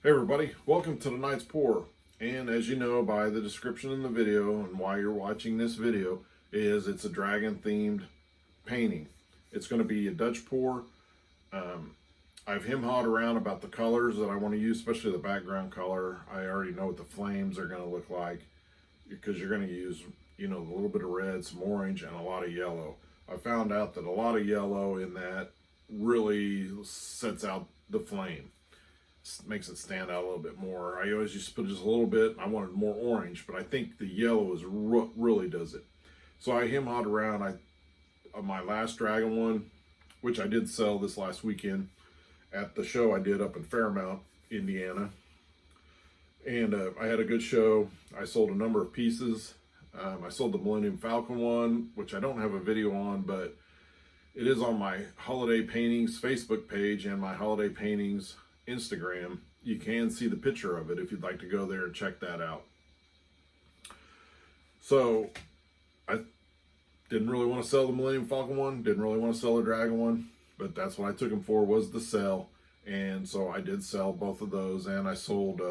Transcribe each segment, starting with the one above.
Hey everybody, welcome to tonight's pour. And as you know by the description in the video and why you're watching this video is it's a dragon themed painting. It's going to be a Dutch pour. I've hem-hawed around about the colors that I want to use, especially the background color. I already know what the flames are going to look like because you're going to use, a little bit of red, some orange, and a lot of yellow. I found out that a lot of yellow in that really sets out the flame. Makes it stand out a little bit more. I always used to put just a little bit. I wanted more orange, but I think the yellow is really does it. So I hem-hawed around. My last dragon one, which I did sell this last weekend at the show I did up in Fairmount, Indiana, and I had a good show. I sold a number of pieces. I sold the Millennium Falcon one, which I don't have a video on, but it is on my Holiday Paintings Facebook page and my Holiday Paintings Instagram. You can see the picture of it if you'd like to go there and check that out. So I didn't really want to sell the Millennium Falcon one, didn't really want to sell the Dragon one, but that's what I took them for, was the sell. And so I did sell both of those, and I sold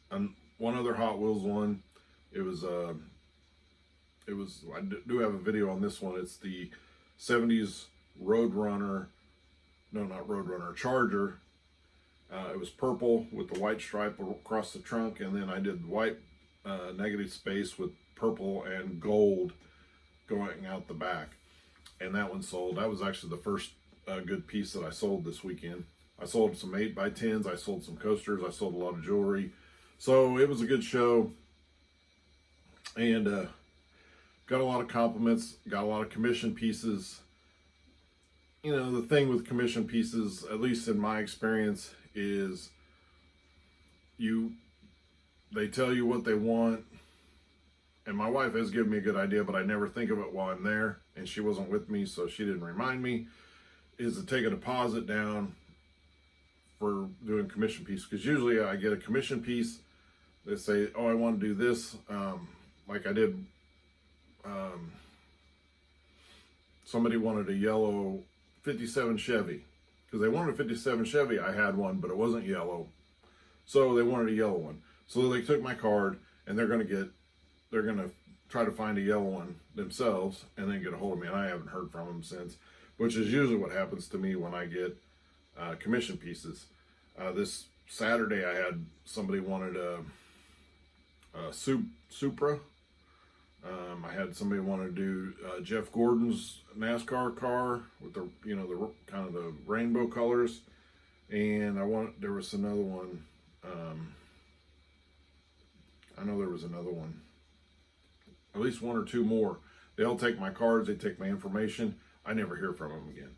one other Hot Wheels one. I do have a video on this one. It's the 70s Roadrunner, no, not Roadrunner, Charger. It was purple with the white stripe across the trunk, and then I did white negative space with purple and gold going out the back. And that one sold. That was actually the first good piece that I sold this weekend. I sold some 8x10s, I sold some coasters, I sold a lot of jewelry. So it was a good show, and got a lot of compliments, got a lot of commission pieces. The thing with commission pieces, at least in my experience, is they tell you what they want, and my wife has given me a good idea, but I never think of it while I'm there, and she wasn't with me, so she didn't remind me, is to take a deposit down for doing commission piece. Because usually I get a commission piece, they say, oh, I want to do this, like I did. Somebody wanted a yellow 57 Chevy, because they wanted a 57 Chevy. I had one, but it wasn't yellow, so they wanted a yellow one. So they took my card, and they're gonna try to find a yellow one themselves and then get a hold of me, and I haven't heard from them since, which is usually what happens to me when I get commission pieces. This Saturday I had somebody wanted a Supra. I had somebody want to do Jeff Gordon's NASCAR car with the the kind of the rainbow colors, and there was another one. I know there was another one, at least one or two more. They all take my cards, they take my information. I never hear from them again.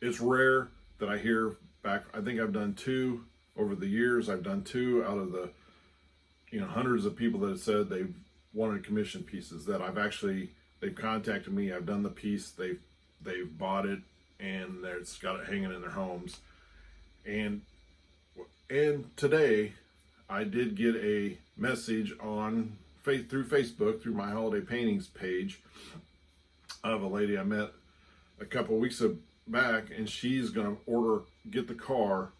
It's rare that I hear back. I think I've done two over the years. I've done two out of the hundreds of people that have said they've wanted commission pieces that they've contacted me. I've done the piece, they've bought it, and it's got it hanging in their homes. And today I did get a message through Facebook, through my Holiday Paintings page, of a lady I met a couple weeks back, and she's gonna get the car,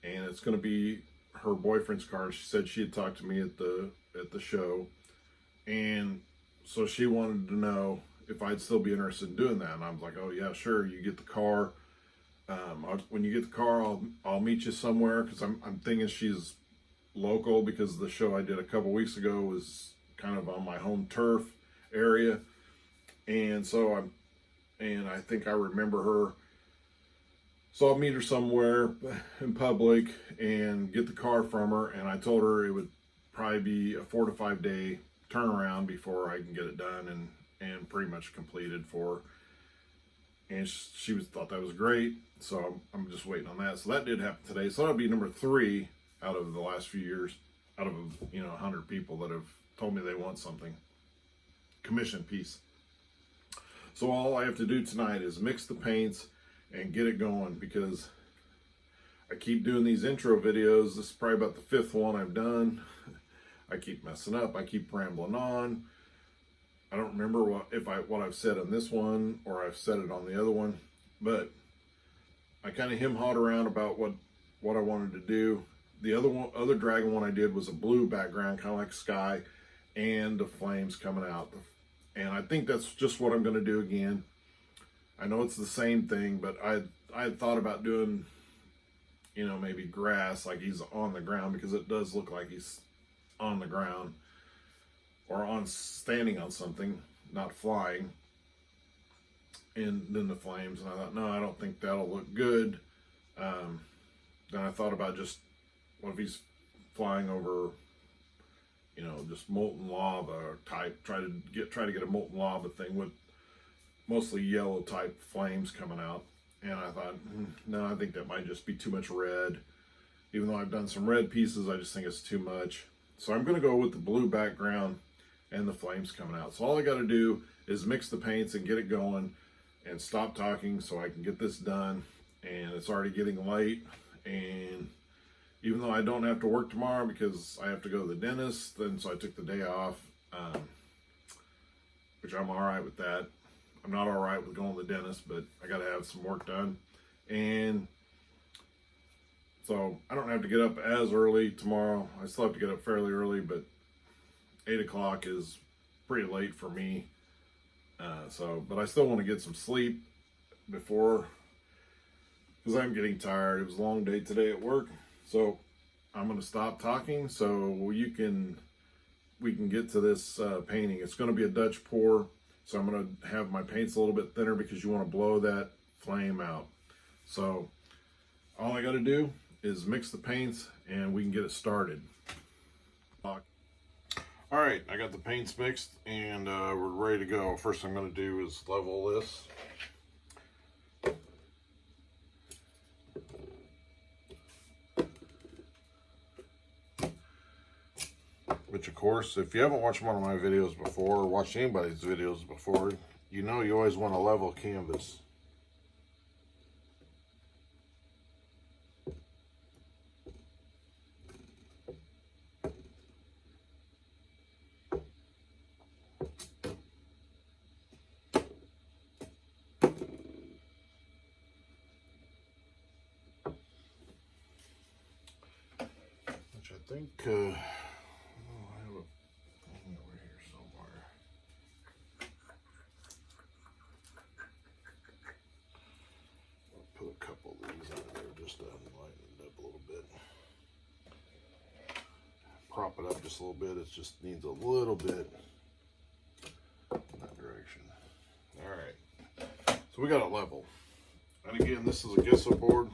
and it's gonna be her boyfriend's car. She said she had talked to me at the show, and so she wanted to know if I'd still be interested in doing that. And I was like, oh yeah, sure. You get the car. When you get the car, I'll meet you somewhere, because I'm thinking she's local, because the show I did a couple weeks ago was kind of on my home turf area, and so I think I remember her. So I'll meet her somewhere in public and get the car from her, and I told her it would probably be a 4 to 5 day turnaround before I can get it done and pretty much completed for her. And she thought that was great, so I'm just waiting on that. So that did happen today. So that'll be number 3 out of the last few years, out of 100 people that have told me they want something commission piece. So all I have to do tonight is mix the paints and get it going, because I keep doing these intro videos. This is probably about the 5th one I've done. I keep messing up. I keep rambling on. I don't remember what I've said on this one, or I've said it on the other one, but I kind of hem-hawed around about what what I wanted to do. The other dragon one I did was a blue background, kind of like sky, and the flames coming out. And I think that's just what I'm going to do again. I know it's the same thing, but I had thought about doing, you know, maybe grass, like he's on the ground, because it does look like he's on the ground or standing on something, not flying. And then the flames, and I thought, no, I don't think that'll look good. Then I thought about just, what if he's flying over, you know, just molten lava type, try to get a molten lava thing with mostly yellow type flames coming out. And I thought, no, I think that might just be too much red. Even though I've done some red pieces, I just think it's too much. So I'm going to go with the blue background and the flames coming out. So all I got to do is mix the paints and get it going and stop talking so I can get this done. And it's already getting late. And even though I don't have to work tomorrow because I have to go to the dentist, then so I took the day off, which I'm all right with that. I'm not all right with going to the dentist, but I got to have some work done. And so I don't have to get up as early tomorrow. I still have to get up fairly early, but 8 o'clock is pretty late for me. But I still want to get some sleep before, because I'm getting tired. It was a long day today at work. So I'm going to stop talking so we can get to this painting. It's going to be a Dutch pour. So I'm going to have my paints a little bit thinner because you want to blow that flame out. So all I got to do is mix the paints and we can get it started. All right, I got the paints mixed and we're ready to go. First thing I'm going to do is level this. Which, of course, if you haven't watched one of my videos before, or watched anybody's videos before, you know you always want a level canvas. Which I think... prop it up just a little bit. It just needs a little bit in that direction. All right, so we got it level, and again, this is a gesso board,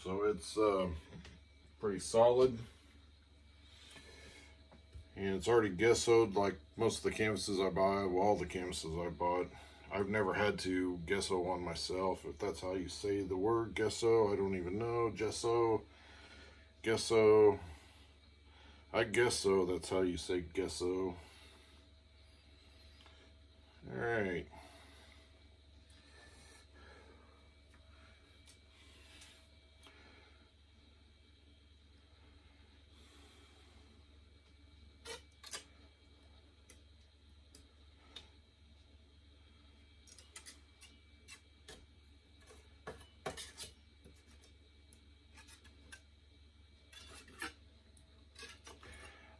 so it's pretty solid, and it's already gessoed like most of the canvases I buy. Well, all the canvases I bought, I've never had to gesso one myself, if that's how you say the word gesso. I don't even know. Gesso, gesso, I guess so, that's how you say gesso. Alright.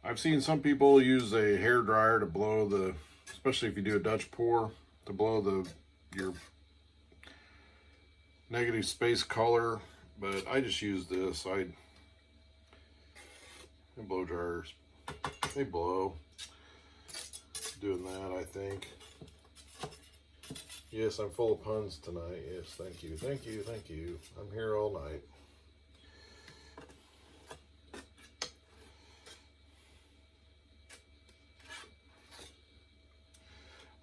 I've seen some people use a hair dryer to blow the, especially if you do a Dutch pour, to blow your negative space color, but I just use this. Blow dryers, they blow. Doing that, I think. Yes, I'm full of puns tonight. Yes, thank you, thank you, thank you. I'm here all night.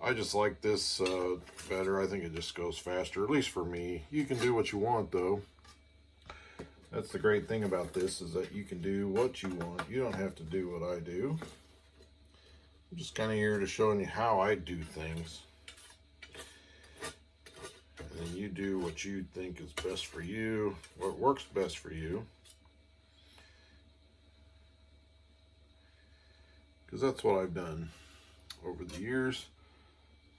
I just like this better. I think it just goes faster, at least for me. You can do what you want, though. That's the great thing about this, is that you can do what you want. You don't have to do what I do. I'm just kind of here to showing you how I do things. And then you do what you think is best for you, what works best for you. Because that's what I've done over the years.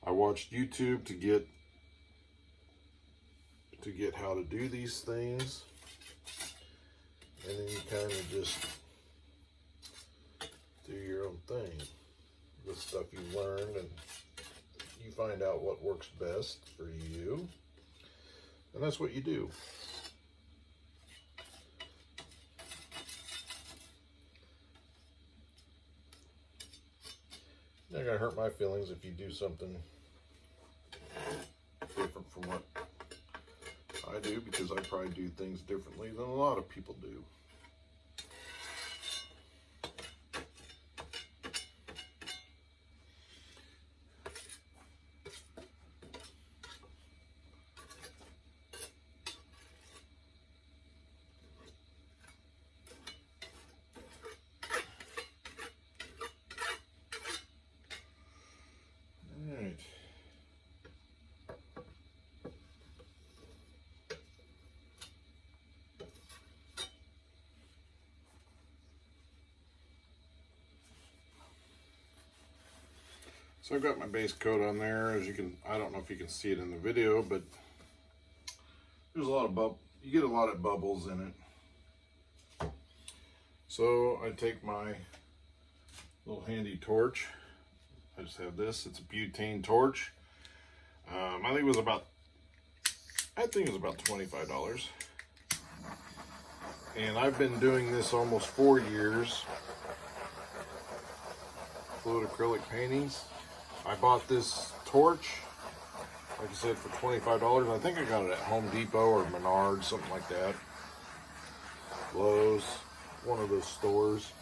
I watched YouTube to get how to do these things. and then you kind of just do your own thing with stuff you learned, and you find out what works best for you, and that's what you do. Not gonna hurt my feelings if you do something different from what I do, because I probably do things differently than a lot of people do. So I've got my base coat on there. As you can, I don't know if you can see it in the video, but there's a lot of you get a lot of bubbles in it. So I take my little handy torch. I just have this. It's a butane torch. I think it was about $25. And I've been doing this almost 4 years. Fluid acrylic paintings. I bought this torch, like I said, for $25. I think I got it at Home Depot or Menards, something like that. Lowe's, one of those stores.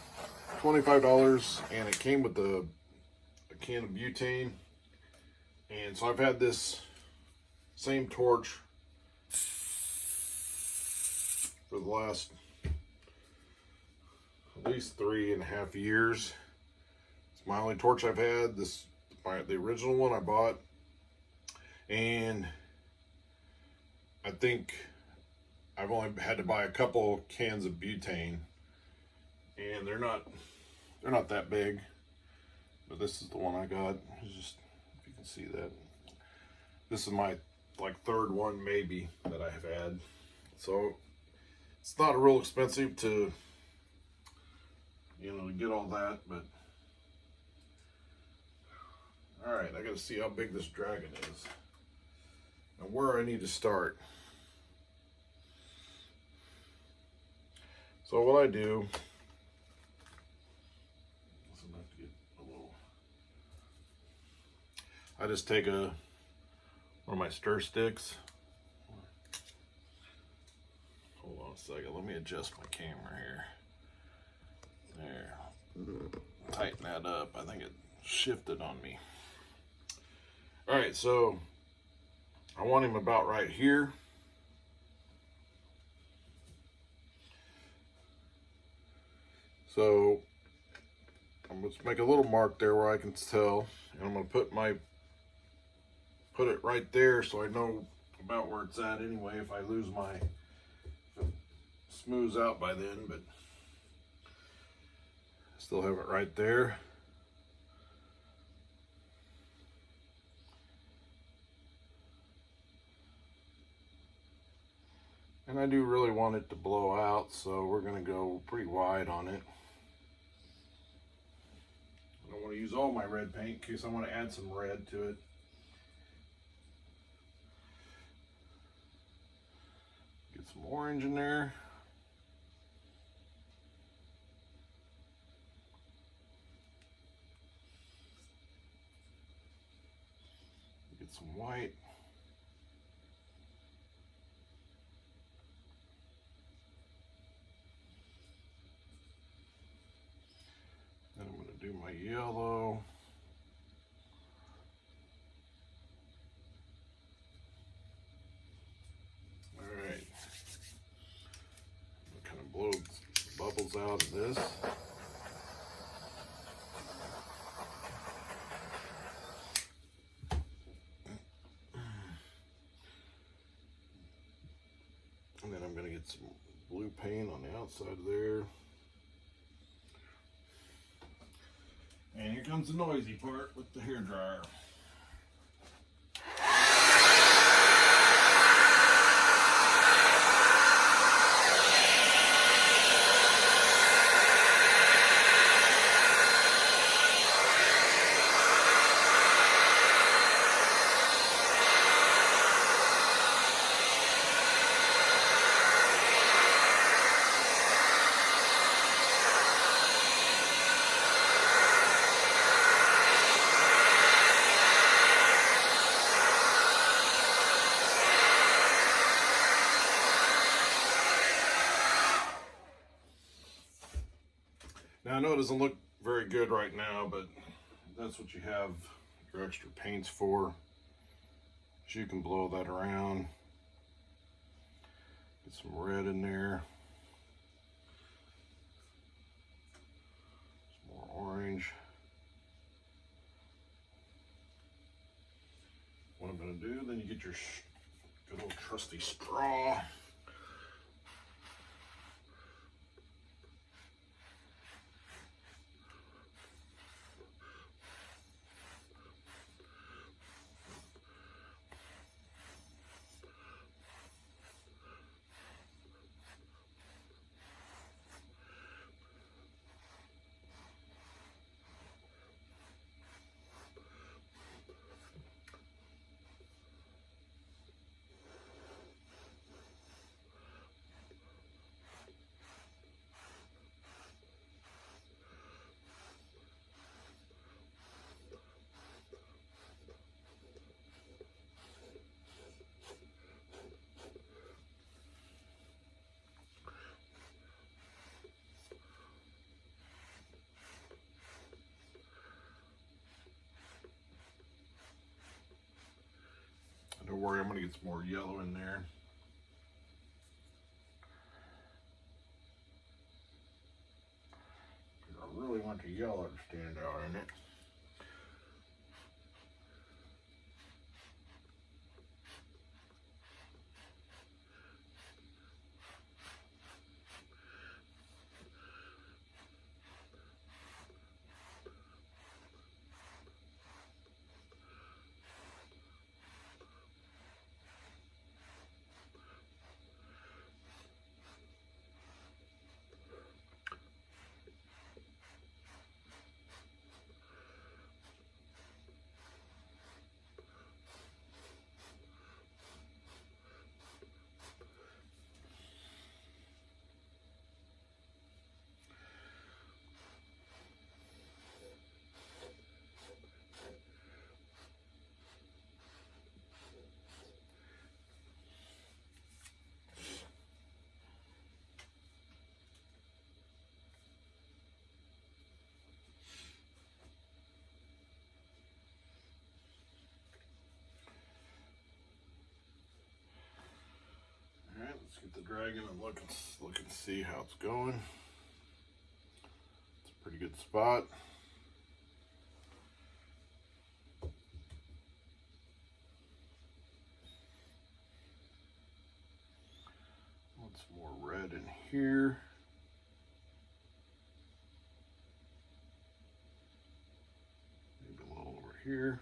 $25, and it came with a can of butane. And so I've had this same torch for the last at least 3.5 years. It's my only torch I've had. The original one I bought, and I think I've only had to buy a couple cans of butane, and they're not that big, but this is the one I got. It's just, if you can see that, this is my like third one maybe that I have had. So it's not real expensive to, to get all that, but all right, I gotta see how big this dragon is and where I need to start. So what I do, I just take one of my stir sticks. Hold on a second, let me adjust my camera here. There, tighten that up. I think it shifted on me. All right, so I want him about right here. So I'm going to make a little mark there where I can tell, and I'm going to put it right there so I know about where it's at anyway. If I lose if it smooths out by then, but still have it right there. And I do really want it to blow out, so we're going to go pretty wide on it. I don't want to use all my red paint in case I want to add some red to it. Get some orange in there. Get some white. Then I'm going to do my yellow. All right. I'm going to kind of blow the bubbles out of this. And then I'm going to get some blue paint on the outside of there. And here comes the noisy part with the hairdryer. Now I know it doesn't look very good right now, but that's what you have your extra paints for. So you can blow that around. Get some red in there. Some more orange. What I'm going to do, then you get your good old trusty straw. Don't worry, I'm going to get some more yellow in there. I really want the yellow to stand out in it. Alright, let's get the dragon and look and see how it's going. It's a pretty good spot. Want some more red in here. Maybe a little over here.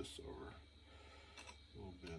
this over a little bit.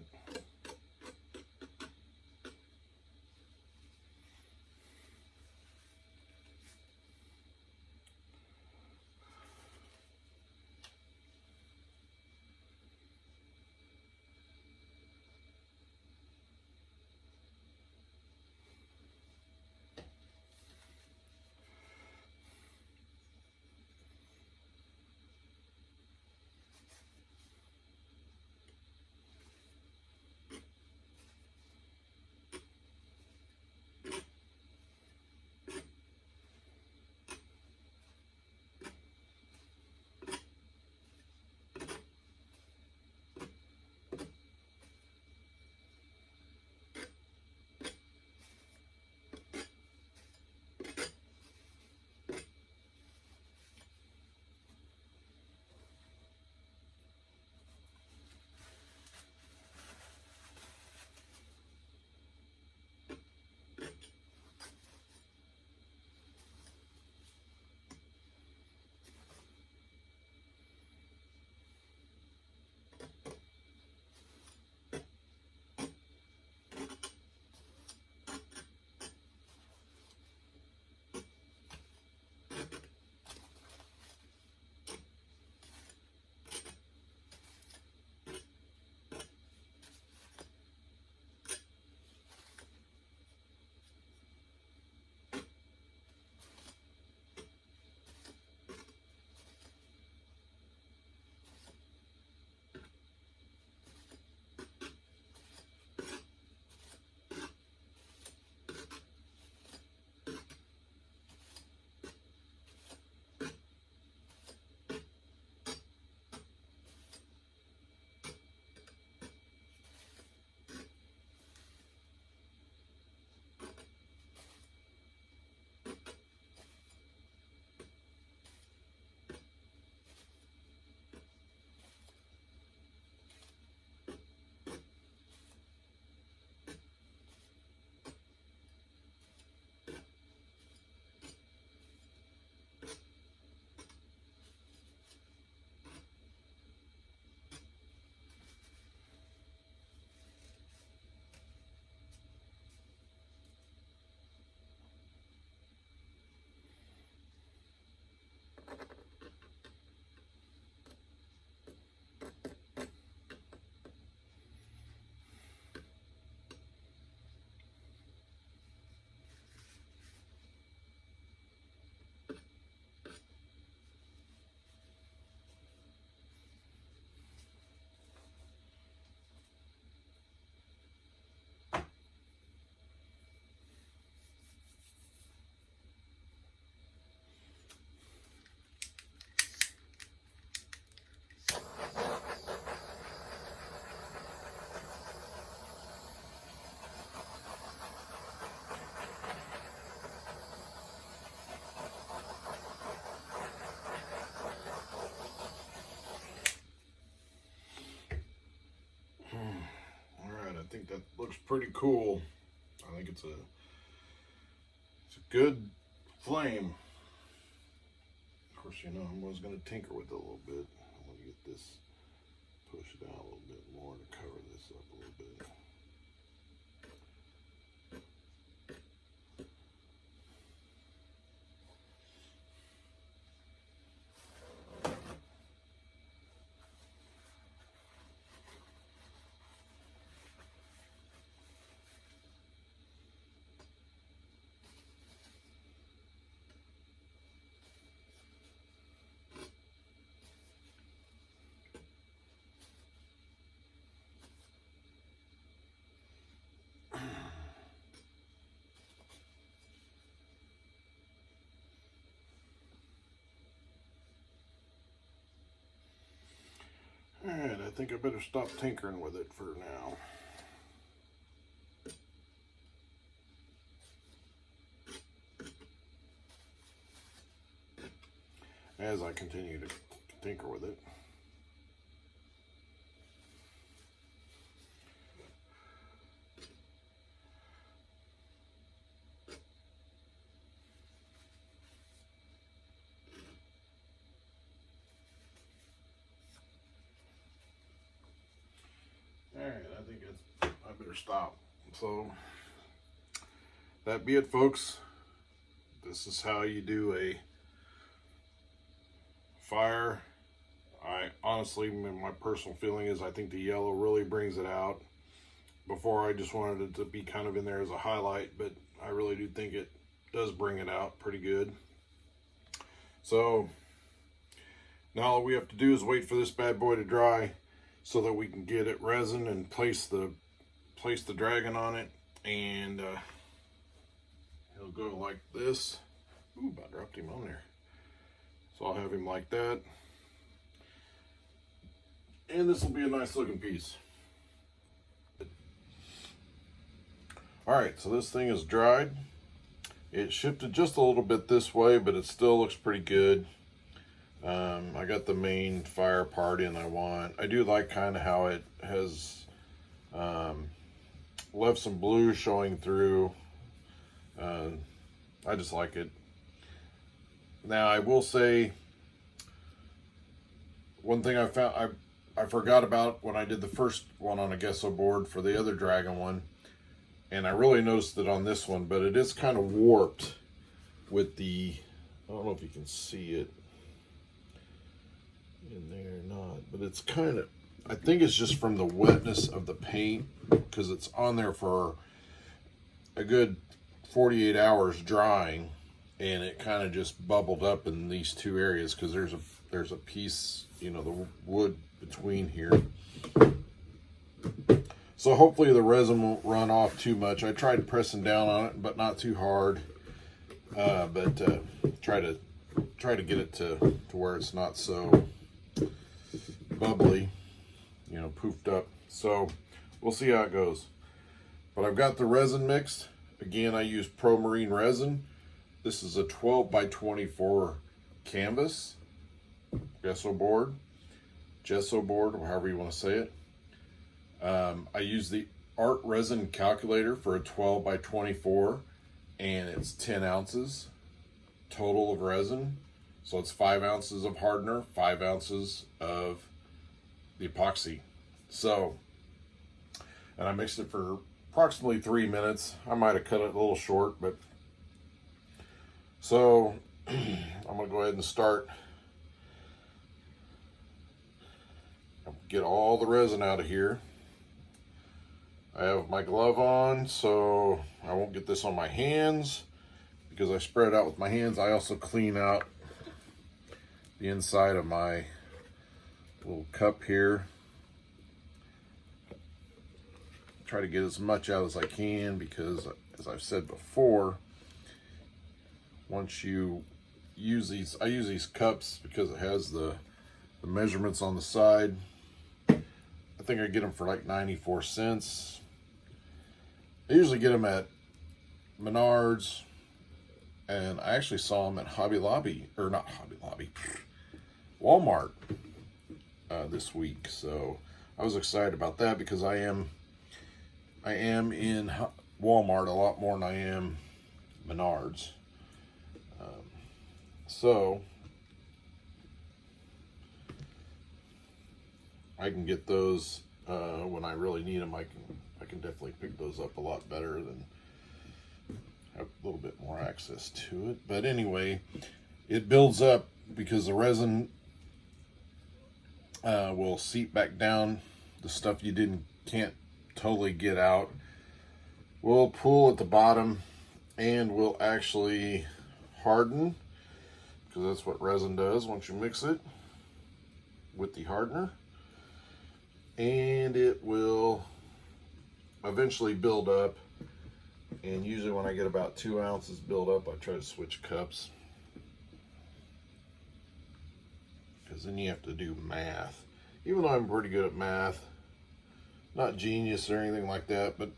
I think that looks pretty cool. I think it's a good flame. Of course, you know, I was going to tinker with it a little bit. I'm going to get this, push it out a little bit more to cover this up a little bit. Alright, I think I better stop tinkering with it for now. As I continue to tinker with it. better stop. So that be it, folks. This is how you do a fire. I honestly, my personal feeling is I think the yellow really brings it out. Before, I just wanted it to be kind of in there as a highlight, but I really do think it does bring it out pretty good. So now all we have to do is wait for this bad boy to dry so that we can get it resin and place the dragon on it, and he'll go like this. Ooh, about dropped him on there. So I'll have him like that, and this will be a nice looking piece. All right, so this thing is dried. It shifted just a little bit this way, but it still looks pretty good. I got the main fire part in I do like kind of how it has left some blue showing through. I just like it. Now I will say one thing I found I forgot about when I did the first one on a gesso board for the other dragon one, and I really noticed it on this one, but it is kind of warped with the, I don't know if you can see it in there or not, but it's kind of, I think it's just from the wetness of the paint, because it's on there for a good 48 hours drying, and it kind of just bubbled up in these two areas because there's a piece, you know, the wood between here. So hopefully the resin won't run off too much. I tried pressing down on it, but not too hard. But try to get it to where it's not so bubbly, you know, poofed up. So we'll see how it goes. But I've got the resin mixed. Again, I use Pro Marine resin. This is a 12 by 24 canvas gesso board, or however you want to say it. I use the Art Resin calculator for a 12 by 24, and it's 10 ounces total of resin. So it's 5 ounces of hardener, 5 ounces of the epoxy. So, and I mixed it for approximately 3 minutes. I might have cut it a little short, but so I'm gonna go ahead and start. Get all the resin out of here. I have my glove on, so I won't get this on my hands because I spread it out with my hands. I also clean out the inside of my little cup here. Try to get as much out as I can because, as I've said before, once you use these, I use these cups because it has the measurements on the side. I think I get them for like 94 cents. I usually get them at Menards, and I actually saw them at Hobby Lobby, or not Hobby Lobby, Walmart this week. So I was excited about that because I am in Walmart a lot more than I am Menards. So I can get those when I really need them. I can definitely pick those up a lot better than have a little bit more access to it. But anyway, it builds up because the resin will seep back down. The stuff you can't totally get out will pool at the bottom and will actually harden, because that's what resin does once you mix it with the hardener. And it will eventually build up, and usually when I get about 2 ounces build up, I try to switch cups, because then you have to do math. Even though I'm pretty good at math, not genius or anything like that, but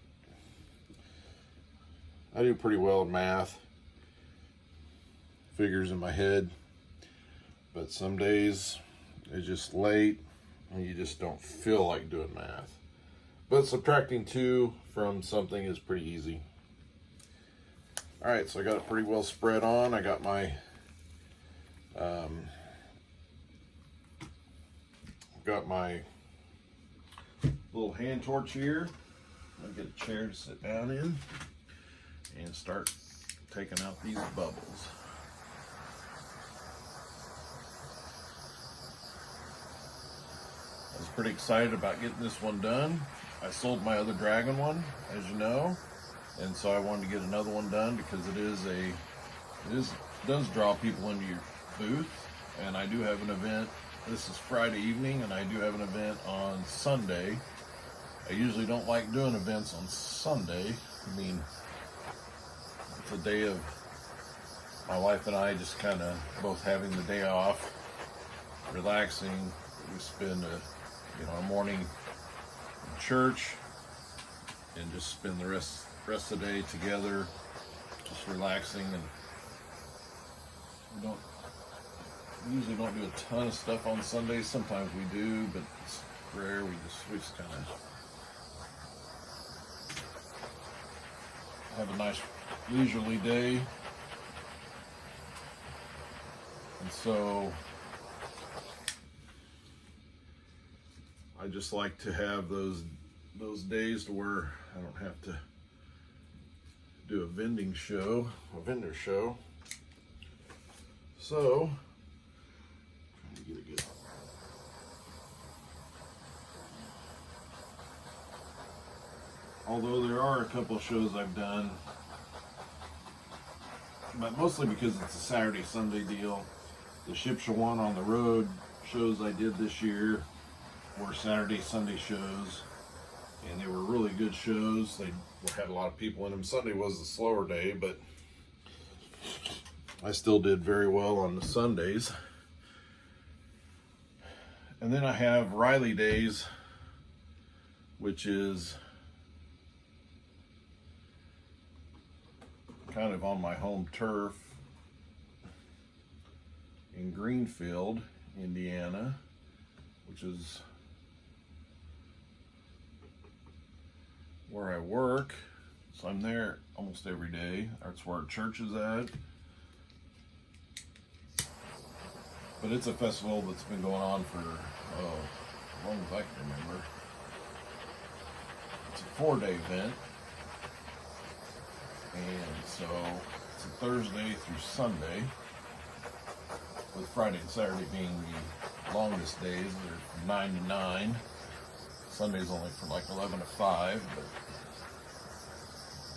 I do pretty well at math, figures in my head. But some days it's just late and you just don't feel like doing math. But subtracting 2 from something is pretty easy. All right, so I got it pretty well spread on. I got my little hand torch here. I'll get a chair to sit down in and start taking out these bubbles. I was pretty excited about getting this one done. I sold my other dragon one, as you know, and so I wanted to get another one done because it does draw people into your booth. And I do have an event. This is Friday evening, and I do have an event on Sunday. I usually don't like doing events on Sunday. I mean, it's a day of my wife and I just kind of both having the day off, relaxing. We spend a morning in church and just spend the rest of the day together, just relaxing. And we usually don't do a ton of stuff on Sundays. Sometimes we do, but it's rare. We just kind of have a nice leisurely day. And so I just like to have those days to where I don't have to do a vendor show. So trying to get it good. Although there are a couple of shows I've done, but mostly because it's a Saturday Sunday deal. The Shipshawan on the Road shows I did this year were Saturday Sunday shows, and they were really good shows. They had a lot of people in them. Sunday was the slower day, but I still did very well on the Sundays. And then I have Riley Days, which is kind of on my home turf in Greenfield, Indiana, which is where I work. So I'm there almost every day. That's where our church is at. But it's a festival that's been going on for, as long as I can remember. It's a 4-day event. And so it's a Thursday through Sunday, with Friday and Saturday being the longest days. They're from 9 to 9. Sunday's only from like 11 to 5,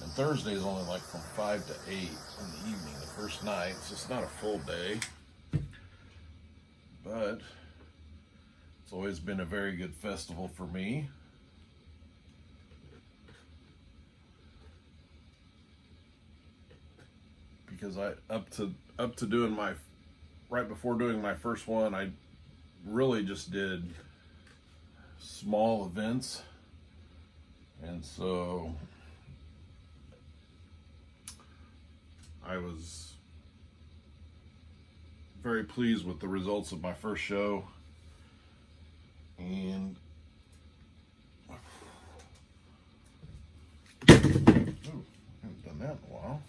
and Thursday's only like from 5 to 8 in the evening, the first night. So it's not a full day, but it's always been a very good festival for me. Because up to doing right before doing my first one, I really just did small events, and so I was very pleased with the results of my first show. And I haven't done that in a while.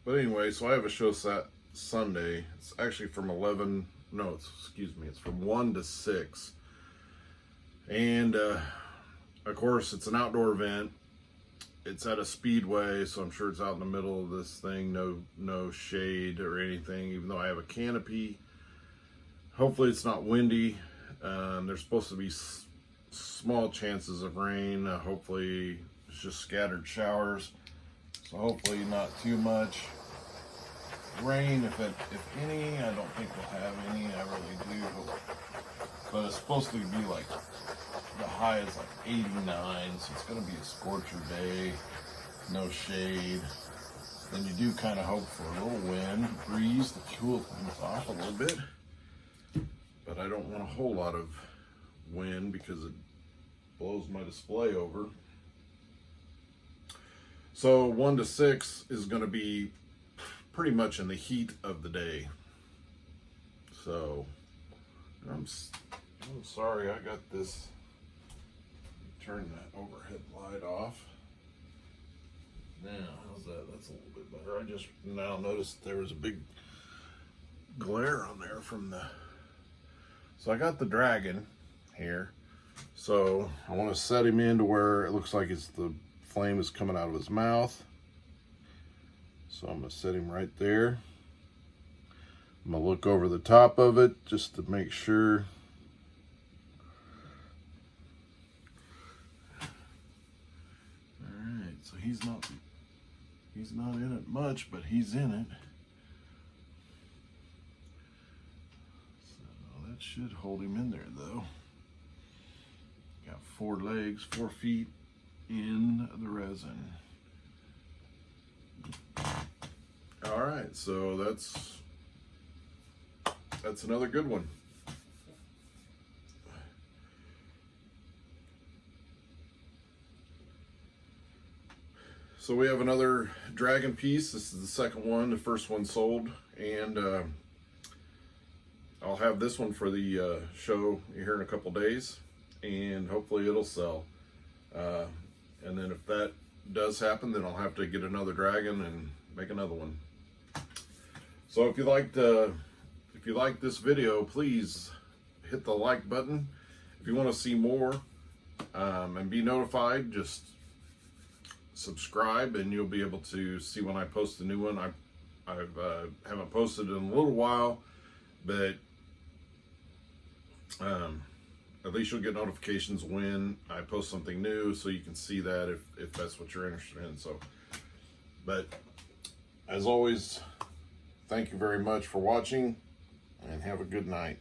But anyway, so I have a show set Sunday. It's actually from it's from 1 to 6. And of course, it's an outdoor event. It's at a speedway, so I'm sure it's out in the middle of this thing. No shade or anything, even though I have a canopy. Hopefully it's not windy. There's supposed to be small chances of rain. Hopefully it's just scattered showers. So hopefully not too much rain, if any. I don't think we'll have any. I really do. But it's supposed to be like, the high is like 89, so it's going to be a scorcher day. No shade. Then you do kind of hope for a little wind, breeze to cool things off a little bit. But I don't want a whole lot of wind because it blows my display over. So 1 to 6 is going to be pretty much in the heat of the day. So I'm sorry I got this. Turn that overhead light off. Now, how's that? That's a little bit better. I just now noticed there was a big glare on there from the... So I got the dragon here. So I want to set him in to where it looks like the flame is coming out of his mouth. So I'm going to set him right there. I'm going to look over the top of it just to make sure. Alright, so he's not in it much, but he's in it. So that should hold him in there though. Got 4 legs, 4 feet in the resin. All right, so that's another good one. So we have another dragon piece. This is the second one. The first one sold, and I'll have this one for the show here in a couple days, and hopefully it'll sell. And then if that does happen, then I'll have to get another dragon and make another one. So if you liked this video, please hit the like button. If you want to see more and be notified, just subscribe and you'll be able to see when I post a new one. I haven't posted in a little while, but at least you'll get notifications when I post something new, so you can see that if that's what you're interested in. So, but as always, thank you very much for watching, and have a good night.